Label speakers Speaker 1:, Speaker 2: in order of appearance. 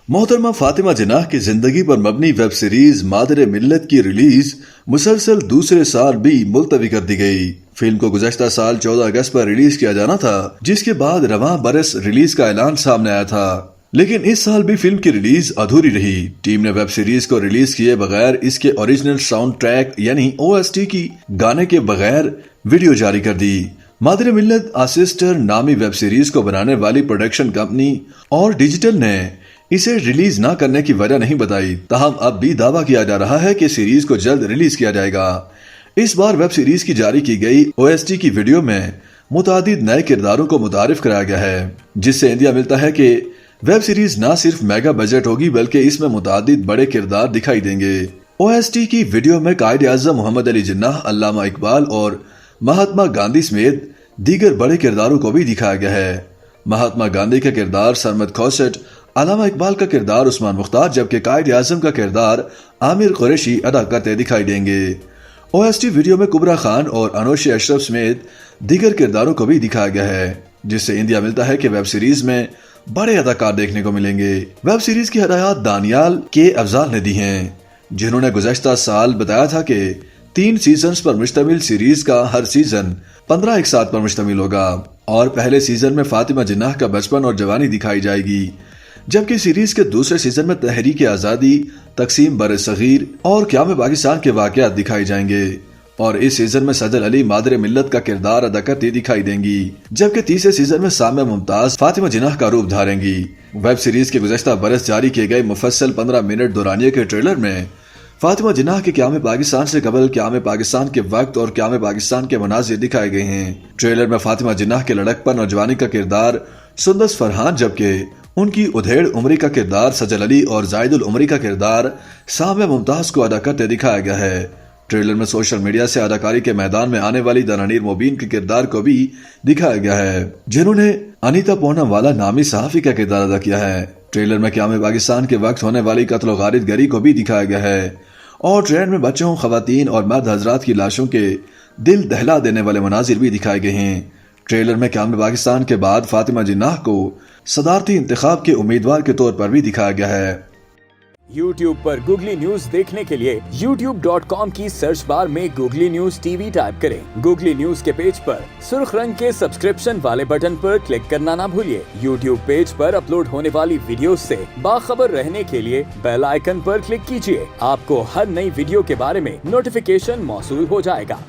Speaker 1: मोहतरमा फातिमा जिन्नाह की जिंदगी पर मबनी वेब सीरीज मादर मिल्लत की रिलीज मुसलसल दूसरे साल भी मुलतवी कर दी गई। फिल्म को गुज़श्ता साल 14 अगस्त पर रिलीज किया जाना था, जिसके बाद रवां बरस रिलीज का ऐलान सामने आया था, लेकिन इस साल भी फिल्म की रिलीज अधूरी रही। टीम ने वेब सीरीज को रिलीज किए बगैर इसके ओरिजिनल साउंड ट्रैक यानी OST की गाने के बगैर वीडियो जारी कर दी। मादर मिल्लत आसिस्टर नामी वेब सीरीज को बनाने वाली प्रोडक्शन कंपनी और डिजिटल ने इसे रिलीज न करने की वजह नहीं बताई, ताहम अब भी दावा किया जा रहा है कि सीरीज को जल्द रिलीज किया जाएगा। इस बार वेब सीरीज की जारी की गई OST की वीडियो में मुतादिद नए किरदारों को मुतारिफ कराया गया है, जिससे इंदिया मिलता है कि वेब सीरीज न सिर्फ मेगा बजट होगी बल्कि इसमें मुतादिद बड़े किरदार दिखाई देंगे। OST की वीडियो में कायद आज़म मोहम्मद अली जिन्नाह, अल्लामा इकबाल और महात्मा गांधी समेत दीगर बड़े किरदारों को भी दिखाया गया है। महात्मा गांधी का किरदार सरमद खौसट, अल्लामा इकबाल का किरदार उस्मान मुख्तार, जबकि कायद आज़म का किरदार आमिर कुरैशी अदा करते दिखाई देंगे। OST वीडियो में कुबरा खान और अनोशी अशरफ समेत दीगर किरदारों को भी दिखाया गया है, जिससे इंदिया मिलता है कि वेब सीरीज में बड़े अदाकार देखने को मिलेंगे। वेब सीरीज की हदायत दानियाल के अफजाल ने दी हैं, जिन्होंने गुज़श्ता साल बताया था कि 3 सीजन्स पर मुश्तमिल सीरीज का हर सीजन 15 एक साथ पर मुश्तमिल होगा और पहले सीजन में फातिमा जिन्नाह का बचपन और जवानी दिखाई जाएगी, जबकि सीरीज के दूसरे सीजन में तहरीक आज़ादी, तकसीम बर सगीर और क़याम पाकिस्तान के वाक़यात दिखाए जाएंगे और इस सीजन में सजल अली मादर मिल्लत का किरदार अदा करती दिखाई देंगी, जबकि तीसरे सीजन में सामिया मुमताज फातिमा जिन्नाह का रूप धारेंगी। वेब सीरीज के गुज़श्ता बरस जारी किए गए मुफस्सल 15 मिनट दौरानिये के ट्रेलर में फातिमा जिन्नाह के क़याम पाकिस्तान से कबल, क़याम पाकिस्तान के वक्त और क़याम पाकिस्तान के मनाज़िर दिखाए गए हैं। ट्रेलर में फातिमा जिन्नाह के लड़कपन और जवानी का किरदार सुंदस फरहान, जबकि उनकी उधेड़ उम्री का किरदार सजल अली और जायदुल उमरी का किरदार सामिया मुमताज को अदा करते दिखाया गया है। ट्रेलर में सोशल मीडिया से अदाकारी के मैदान में आने वाली दनानीर मोबीन के किरदार को भी दिखाया गया है, जिन्होंने अनीता पूनमवाला नामी सहाफी का किरदार अदा किया है। ट्रेलर में क़याम पाकिस्तान के वक्त होने वाली कत्ल गारिद गरी को भी दिखाया गया है और ट्रेन में बच्चों, खवातीन और मर्द हजरात की लाशों के दिल दहला देने वाले मनाजिर भी दिखाए गए हैं। ट्रेलर में क़याम पाकिस्तान के बाद फातिमा जिन्नाह को सदारती इंतखाब के उम्मीदवार के तौर पर भी दिखाया गया है।
Speaker 2: YouTube पर गूगली न्यूज देखने के लिए youtube.com की सर्च बार में गूगली न्यूज TV टाइप करें। गूगली न्यूज के पेज पर सुर्ख रंग के सब्सक्रिप्शन वाले बटन पर क्लिक करना ना भूलिए। YouTube पेज पर अपलोड होने वाली वीडियोस से बाखबर रहने के लिए बेल आइकन पर क्लिक कीजिए। आपको हर नई वीडियो के बारे में नोटिफिकेशन मौसूल हो जाएगा।